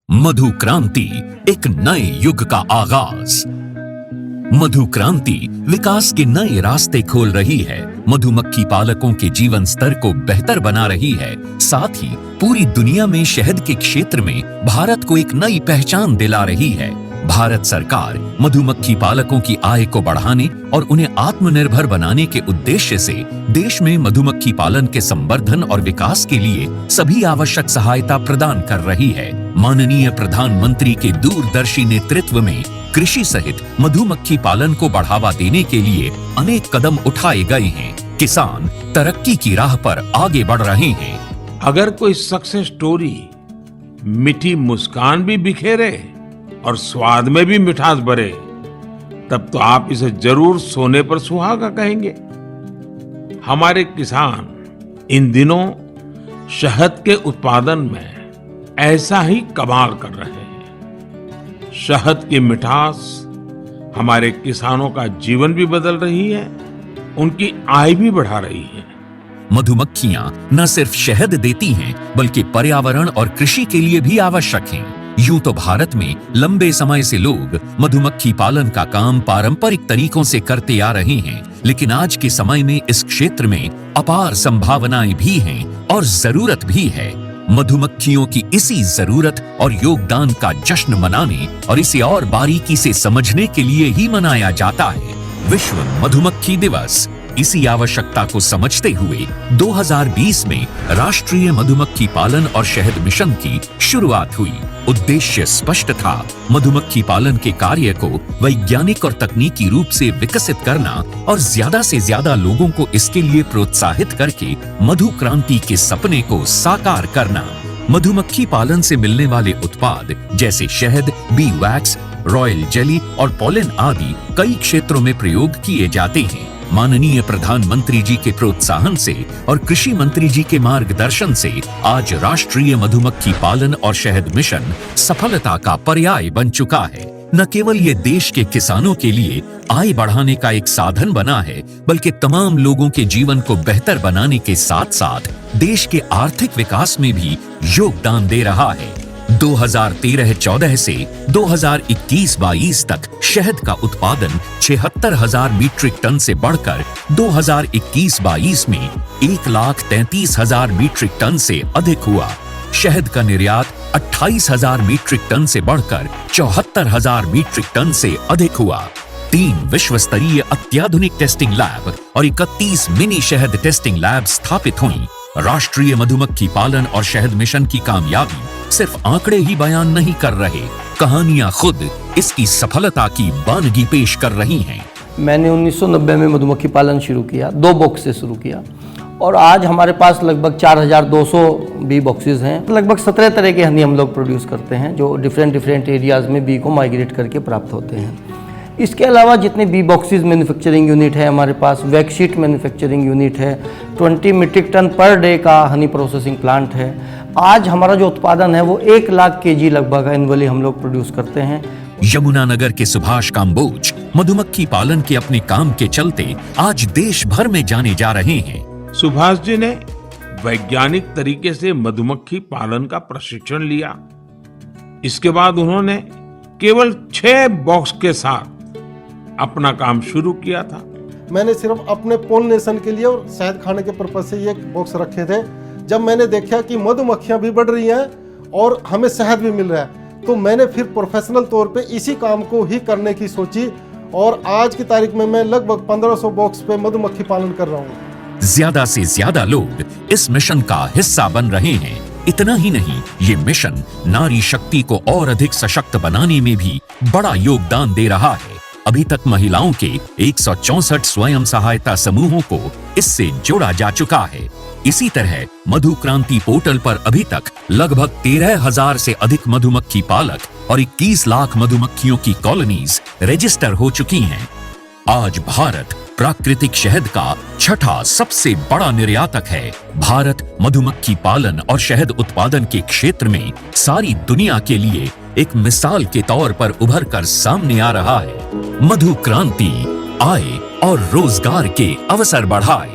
मधु क्रांति, एक नए युग का आगाज। मधु क्रांति विकास के नए रास्ते खोल रही है, मधुमक्खी पालकों के जीवन स्तर को बेहतर बना रही है, साथ ही पूरी दुनिया में शहद के क्षेत्र में भारत को एक नई पहचान दिला रही है। भारत सरकार मधुमक्खी पालकों की आय को बढ़ाने और उन्हें आत्मनिर्भर बनाने के उद्देश्य से देश में मधुमक्खी पालन के संवर्धन और विकास के लिए सभी आवश्यक सहायता प्रदान कर रही है। माननीय प्रधानमंत्री के दूरदर्शी नेतृत्व में कृषि सहित मधुमक्खी पालन को बढ़ावा देने के लिए अनेक कदम उठाए गए हैं। किसान तरक्की की राह पर आगे बढ़ रहे हैं। अगर कोई सक्सेस स्टोरी मीठी मुस्कान भी बिखेरे और स्वाद में भी मिठास भरे, तब तो आप इसे जरूर सोने पर सुहागा कहेंगे। हमारे किसान इन दिनों शहद के उत्पादन में ऐसा ही कमाल कर रहे हैं। शहद की मिठास हमारे किसानों का जीवन भी बदल रही है, उनकी आय भी बढ़ा रही है। मधुमक्खियां न सिर्फ शहद देती हैं, बल्कि पर्यावरण और कृषि के लिए भी आवश्यक हैं। यूं तो भारत में लंबे समय से लोग मधुमक्खी पालन का काम पारंपरिक तरीकों से करते आ रहे हैं, लेकिन आज के समय में इस क्षेत्र में अपार संभावनाएं भी हैं और जरूरत भी है। मधुमक्खियों की इसी जरूरत और योगदान का जश्न मनाने और इसे और बारीकी से समझने के लिए ही मनाया जाता है विश्व मधुमक्खी दिवस। इसी आवश्यकता को समझते हुए 2020 में राष्ट्रीय मधुमक्खी पालन और शहद मिशन की शुरुआत हुई। उद्देश्य स्पष्ट था, मधुमक्खी पालन के कार्य को वैज्ञानिक और तकनीकी रूप से विकसित करना और ज्यादा से ज्यादा लोगों को इसके लिए प्रोत्साहित करके मधु क्रांति के सपने को साकार करना। मधुमक्खी पालन से मिलने वाले उत्पाद जैसे शहद, बी वैक्स, रॉयल जेली और पोलन आदि कई क्षेत्रों में प्रयोग किए जाते हैं। माननीय प्रधानमंत्री जी के प्रोत्साहन से और कृषि मंत्री जी के मार्गदर्शन से आज राष्ट्रीय मधुमक्खी पालन और शहद मिशन सफलता का पर्याय बन चुका है। न केवल ये देश के किसानों के लिए आय बढ़ाने का एक साधन बना है, बल्कि तमाम लोगों के जीवन को बेहतर बनाने के साथ साथ देश के आर्थिक विकास में भी योगदान दे रहा है। 2013-14 से 2021-22 तक शहद का उत्पादन 76,000 मीट्रिक टन से बढ़कर 2021-22 में 1,33,000 मीट्रिक टन से अधिक हुआ। शहद का निर्यात 28,000 मीट्रिक टन से बढ़कर 74,000 मीट्रिक टन से अधिक हुआ। 3 विश्व स्तरीय अत्याधुनिक टेस्टिंग लैब और 31 मिनी शहद टेस्टिंग लैब स्थापित हुई। राष्ट्रीय मधुमक्खी पालन और शहद मिशन की कामयाबी सिर्फ आंकड़े ही बयान नहीं कर रहे, कहानियां खुद इसकी सफलता की बानगी पेश कर रही हैं। मैंने 1990 में मधुमक्खी पालन शुरू किया, 2 बॉक्स से शुरू किया और आज हमारे पास लगभग 4,200 बी बॉक्सेस हैं। लगभग 17 तरह के हनी हम लोग प्रोड्यूस करते हैं, जो डिफरेंट एरियाज़ में बी को माइग्रेट करके प्राप्त होते हैं। इसके अलावा जितने बी बॉक्सेस मैन्युफैक्चरिंग यूनिट है हमारे पास, वैक्सीट मैन्युफैक्चरिंग यूनिट है, 20 मीट्रिक टन पर डे का हनी प्रोसेसिंग प्लांट है। आज हमारा जो उत्पादन है वो 1 लाख केजी लगभग एनुअली हम लोग प्रोड्यूस करते हैं। यमुनानगर के सुभाष काम्बोज मधुमक्खी पालन के अपने काम के चलते आज देश भर में जाने जा रहे हैं। सुभाष जी ने वैज्ञानिक तरीके से मधुमक्खी पालन का प्रशिक्षण लिया। इसके बाद उन्होंने केवल 6 बॉक्स के साथ अपना काम शुरू किया था। मैंने सिर्फ अपने पोलिनेशन के लिए और शहद खाने के पर्पज से ये बॉक्स रखे थे। जब मैंने देखा कि मधुमक्खियां भी बढ़ रही हैं और हमें शहद भी मिल रहा है, तो मैंने फिर प्रोफेशनल तौर पे इसी काम को ही करने की सोची और आज की तारीख में मैं लगभग 1500 बॉक्स पे मधुमक्खी पालन कर रहा हूँ। ज्यादा से ज्यादा लोग इस मिशन का हिस्सा बन रहे हैं। इतना ही नहीं, ये मिशन नारी शक्ति को और अधिक सशक्त बनाने में भी बड़ा योगदान दे रहा है। अभी तक महिलाओं के 164 स्वयं सहायता समूहों को इससे जोड़ा जा चुका है। इसी तरह मधु क्रांति पोर्टल पर अभी तक लगभग 13,000 से अधिक मधुमक्खी पालक और 21 लाख मधुमक्खियों की कॉलोनीज रजिस्टर हो चुकी हैं। आज भारत प्राकृतिक शहद का 6ठा सबसे बड़ा निर्यातक है। भारत मधुमक्खी पालन और शहद उत्पादन के क्षेत्र में सारी दुनिया के लिए एक मिसाल के तौर पर उभर कर सामने आ रहा है। मधु क्रांति आय और रोजगार के अवसर बढ़ाए।